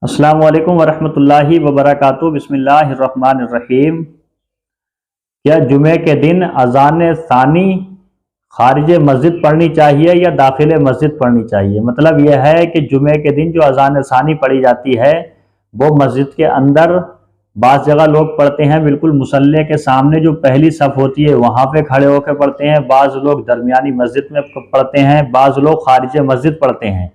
अस्सलामु अलैकुम वरहमतुल्लाहि वबरकातुहू। बिस्मिल्लाहिर्रहमानिर्रहीम। क्या जुमे के दिन अजान सानी खारिज मस्जिद पढ़नी चाहिए या दाखिल मस्जिद पढ़नी चाहिए? मतलब यह है कि जुमे के दिन जो अजान सानी पढ़ी जाती है वो मस्जिद के अंदर बाज़ जगह लोग पढ़ते हैं, बिल्कुल मुसल्ले के सामने जो पहली सफ़ होती है वहाँ पे खड़े होकर पढ़ते हैं। बाज़ लोग दरमियानी मस्जिद में पढ़ते हैं, बाज़ लोग खारिज मस्जिद पढ़ते हैं।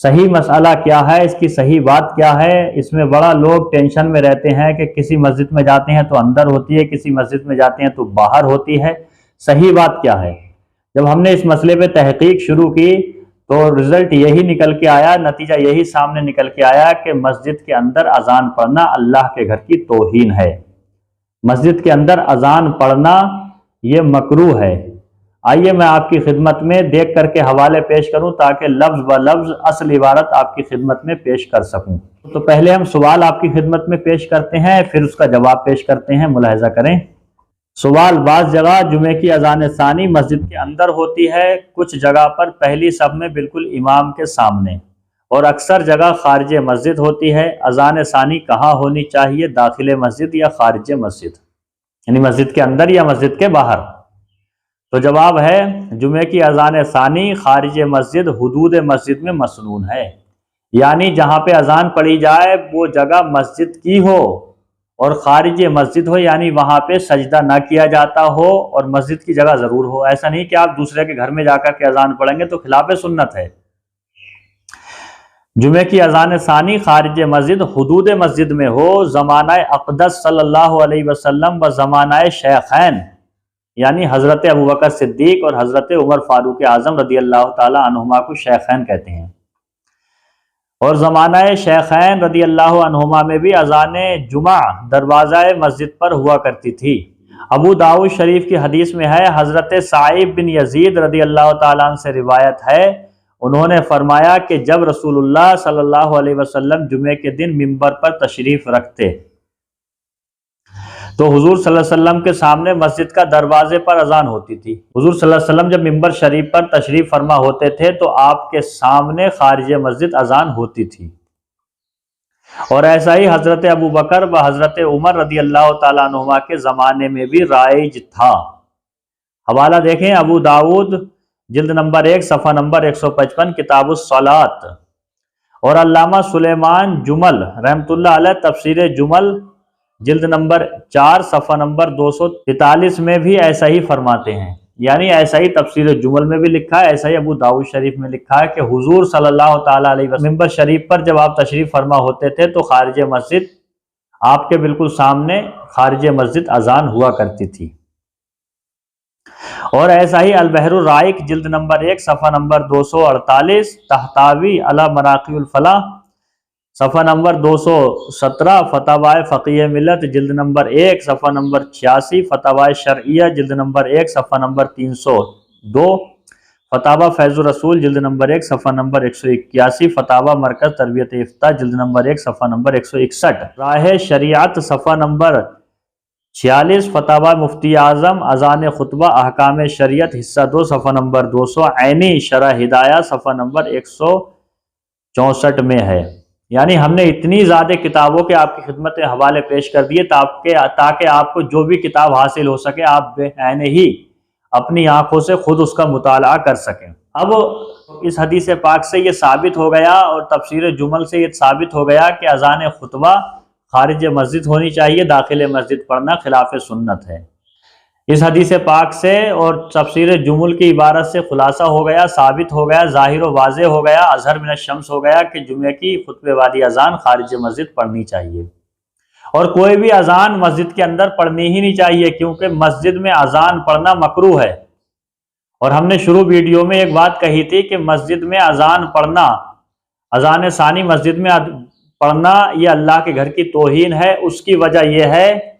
सही मसला क्या है, इसकी सही बात क्या है? इसमें बड़ा लोग टेंशन में रहते हैं कि किसी मस्जिद में जाते हैं तो अंदर होती है, किसी मस्जिद में जाते हैं तो बाहर होती है। सही बात क्या है? जब हमने इस मसले पे तहकीक शुरू की तो रिजल्ट यही निकल के आया, नतीजा यही सामने निकल के आया कि मस्जिद के अंदर अजान पढ़ना अल्लाह के घर की तौहीन है। मस्जिद के अंदर अजान पढ़ना ये मकरूह है। आइए मैं आपकी खिदमत में देख करके हवाले पेश करूं ताकि लफ्ज़ ब लफ्ज़ असल इबारत आपकी खिदमत में पेश कर सकूं। तो पहले हम सवाल आपकी खिदमत में पेश करते हैं, फिर उसका जवाब पेश करते हैं। मुलाहिजा करें सवाल। बाज़ जगह जुमे की अजान सानी मस्जिद के अंदर होती है, कुछ जगह पर पहली सफ में बिल्कुल इमाम के सामने, और अक्सर जगह खारिज मस्जिद होती है। अजान सानी कहाँ होनी चाहिए, दाखिल मस्जिद या खारिज मस्जिद, यानी मस्जिद के अंदर या मस्जिद के बाहर? तो जवाब है जुमे की अजान सानी खारिज मस्जिद हुदूद मस्जिद में मसनून है। यानी जहाँ पे अजान पढ़ी जाए वो जगह मस्जिद की हो और खारिज मस्जिद हो, यानी वहाँ पे सजदा ना किया जाता हो और मस्जिद की जगह ज़रूर हो। ऐसा नहीं कि आप दूसरे के घर में जाकर के अजान पढ़ेंगे तो खिलाफ सुन्नत है। जुमे की अजान सानी खारिज मस्जिद हुदूद मस्जिद में हो, ज़माना अक़दस सल्लल्लाहु अलैहि वसल्लम व ज़माना शेखैन यानी हज़रत अबू बकर सिद्दीक और हज़रत उमर फारूक आज़म रदी अल्लाह ताला अन्हुमा को शेखैन कहते हैं। और ज़माना शेखैन रदी अल्लाह अन्हुमा में भी अजान जुमा दरवाज़ा मस्जिद पर हुआ करती थी। अबू दाऊद शरीफ की हदीस में है, हज़रत साइब बिन यजीद रदी अल्लाह ताला अन्हु से रिवायत है, उन्होंने फरमाया कि जब रसूलुल्लाह सल्लल्लाहु अलैहि वसल्लम जुमे के दिन मिंबर पर तशरीफ़ रखते तो हुजूर सल्लल्लाहु अलैहि वसल्लम के सामने मस्जिद का दरवाजे पर अजान होती थी। हुजूर सल्लल्लाहु अलैहि वसल्लम जब मिंबर शरीफ पर तशरीफ फरमा होते थे तो आपके सामने खारिज मस्जिद अजान होती थी। और ऐसा ही हजरत अबू बकर व हजरत उमर रदी अल्लाह ताला अन्हुमा के ज़माने में भी राइज था। हवाला देखें, अबू दाऊद जिल्द नंबर 1 सफ़ा नंबर 155 किताबुस सलात, और अल्लामा सुलेमान जुमल रहमतुल्लाह अलैह तफसीर जुमल जिल्द नंबर 4 सफ़ा नंबर 243 में भी ऐसा ही फरमाते हैं। यानी ऐसा ही तफसीर जुमल में भी लिखा है, ऐसा ही अबू दाऊद शरीफ में लिखा है कि हुजूर सल्लल्लाहु ताला अलैहि वसल्लम मिंबर शरीफ पर जब आप तशरीफ फरमा होते थे तो खारिज मस्जिद आपके बिल्कुल सामने खारिज मस्जिद अजान हुआ करती थी। और ऐसा ही अलबहरुर राइक जिल्द नंबर 1 सफ़ा नंबर 248 तहतावी अला मनाक़िबुल फलाह सफ़ा नंबर 217 फतावाए फ़क़ीह मिल्लत जिल्द नंबर 1 सफ़ा नंबर 86 फतावाए शरइया जिल्द नंबर 1 सफ़ा नंबर 302 फतावा फैज़ुर रसूल जिल्द नंबर 1 सफ़ा नंबर 181 फतावा मरकज़ तरबियत इफ्ता जिल्द नंबर 1 सफ़ा नंबर 161 राह शरीयत सफ़ा नंबर 46 फतावा मुफ्ती आज़म अज़ान खुतबा अहकाम शरीयत हिस्सा 2 सफ़ा नंबर 200 ऐनी शरह हिदाया सफ़ा नंबर 164 में है। यानी हमने इतनी ज़्यादा किताबों के आपकी खिदमत में हवाले पेश कर दिए ताकि आपको जो भी किताब हासिल हो सके आप बेआईने ही अपनी आंखों से खुद उसका मुताला कर सकें। अब इस हदीस पाक से ये साबित हो गया और तफसीर जुमल से ये साबित हो गया कि अज़ान खुतबा खारिज मस्जिद होनी चाहिए, दाखिल मस्जिद पढ़ना खिलाफ सुन्नत है। इस हदीस पाक से और तफसीर जुमुल की इबारत से खुलासा हो गया, साबित हो गया, ज़ाहिर व वाज़ेह हो गया, अज़हर मिन शम्स हो गया कि जुमे की खुतबे वाली अजान खारिज मस्जिद पढ़नी चाहिए। और कोई भी अजान मस्जिद के अंदर पढ़नी ही नहीं चाहिए, क्योंकि मस्जिद में अजान पढ़ना मकरूह है। और हमने शुरू वीडियो में एक बात कही थी कि मस्जिद में अजान पढ़ना, अजान सानी मस्जिद में पढ़ना ये अल्लाह के घर की तौहीन है। उसकी वजह यह है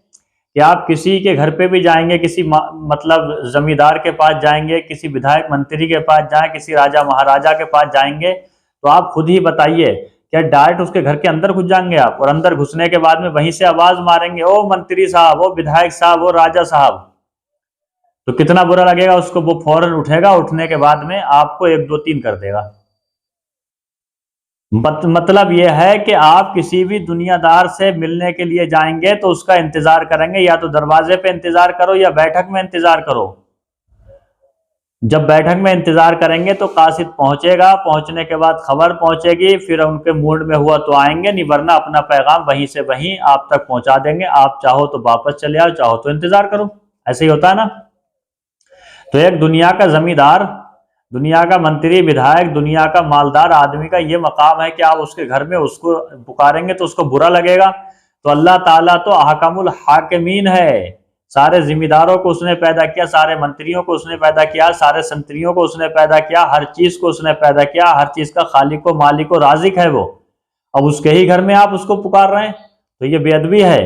कि आप किसी के घर पे भी जाएंगे, किसी मतलब जमींदार के पास जाएंगे, किसी विधायक मंत्री के पास जाएं, किसी राजा महाराजा के पास जाएंगे, तो आप खुद ही बताइए क्या डायरेक्ट उसके घर के अंदर घुस जाएंगे आप, और अंदर घुसने के बाद में वहीं से आवाज मारेंगे, ओ मंत्री साहब, ओ विधायक साहब, ओ राजा साहब, तो कितना बुरा लगेगा उसको। वो फौरन उठेगा, उठने के बाद में आपको 1 2 3 कर देगा। مطلب یہ ہے کہ آپ کسی بھی دنیا دار سے ملنے کے لیے جائیں گے تو اس کا انتظار کریں گے، یا تو دروازے پہ انتظار کرو یا بیٹھک میں انتظار کرو۔ جب بیٹھک میں انتظار کریں گے تو قاصد پہنچے گا، پہنچنے کے بعد خبر پہنچے گی، پھر ان کے موڈ میں ہوا تو آئیں گے، نہیں ورنہ اپنا پیغام وہیں سے وہیں آپ تک پہنچا دیں گے۔ آپ چاہو تو واپس چلے آؤ، چاہو تو انتظار کرو، ایسے ہی ہوتا ہے نا۔ تو ایک دنیا کا زمیندار، دنیا کا منتری، ودھائک، دنیا کا مالدار آدمی کا یہ مقام ہے کہ آپ اس کے گھر میں اس کو پکاریں گے تو اس کو برا لگے گا۔ تو اللہ تعالیٰ تو احکم الحاکمین ہے، سارے ذمہ داروں کو اس نے پیدا کیا، سارے منتریوں کو اس نے پیدا کیا، سارے سنتریوں کو اس نے پیدا کیا، ہر چیز کو اس نے پیدا کیا، ہر چیز کا خالق و مالک و رازق ہے وہ۔ اب اس کے ہی گھر میں آپ اس کو پکار رہے ہیں تو یہ بے ادبی ہے،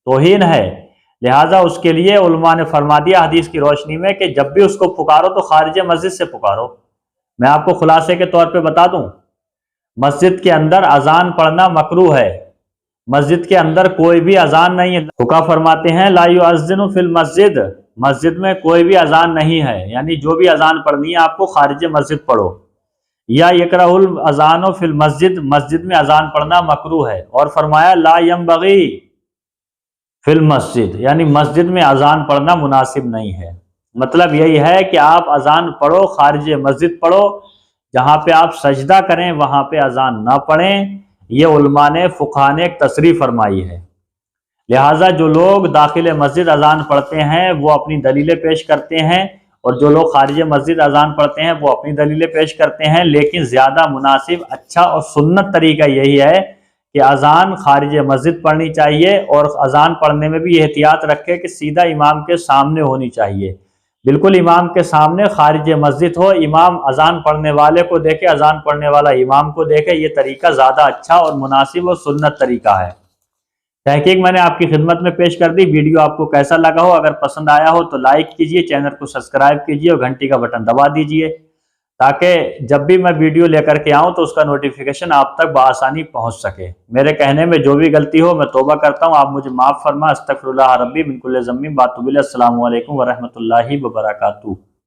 توہین ہے۔ لہٰذا اس کے لیے علماء نے فرما دیا حدیث کی روشنی میں کہ جب بھی اس کو پکارو تو خارج مسجد سے پکارو۔ میں آپ کو خلاصے کے طور پہ بتا دوں، مسجد کے اندر اذان پڑھنا مکروہ ہے، مسجد کے اندر کوئی بھی اذان نہیں ہے۔ فقہا فرماتے ہیں لا یؤذن فی المسجد، مسجد میں کوئی بھی اذان نہیں ہے، یعنی جو بھی اذان پڑھنی ہے آپ کو خارج مسجد پڑھو۔ یا یکرہ الاذان فی المسجد، مسجد میں اذان پڑھنا مکروہ ہے۔ اور فرمایا لا ینبغی فی المسجد، یعنی مسجد میں اذان پڑھنا مناسب نہیں ہے۔ مطلب یہی ہے کہ آپ اذان پڑھو، خارج مسجد پڑھو، جہاں پہ آپ سجدہ کریں وہاں پہ اذان نہ پڑھیں۔ یہ علماء نے، فقہا نے ایک تصریح فرمائی ہے۔ لہٰذا جو لوگ داخل مسجد اذان پڑھتے ہیں وہ اپنی دلیلیں پیش کرتے ہیں، اور جو لوگ خارج مسجد اذان پڑھتے ہیں وہ اپنی دلیلیں پیش کرتے ہیں، لیکن زیادہ مناسب، اچھا اور سنت طریقہ یہی ہے کہ اذان خارج مسجد پڑھنی چاہیے، اور اذان پڑھنے میں بھی احتیاط رکھے کہ سیدھا امام کے سامنے ہونی چاہیے، بالکل امام کے سامنے خارج مسجد ہو، امام اذان پڑھنے والے کو دیکھے، اذان پڑھنے والا امام کو دیکھے۔ یہ طریقہ زیادہ اچھا اور مناسب اور سنت طریقہ ہے۔ تحقیق میں نے آپ کی خدمت میں پیش کر دی۔ ویڈیو آپ کو کیسا لگا ہو، اگر پسند آیا ہو تو لائک کیجئے، چینل کو سبسکرائب کیجئے اور گھنٹی کا بٹن دبا دیجئے، تاکہ جب بھی میں ویڈیو لے کر کے آؤں تو اس کا نوٹیفیکیشن آپ تک بآسانی پہنچ سکے۔ میرے کہنے میں جو بھی غلطی ہو میں توبہ کرتا ہوں، آپ مجھے معاف فرما۔ استغفر اللہ ربی من کل ذنب واتوب الیہ۔ السلام علیکم ورحمۃ اللہ وبرکاتہ۔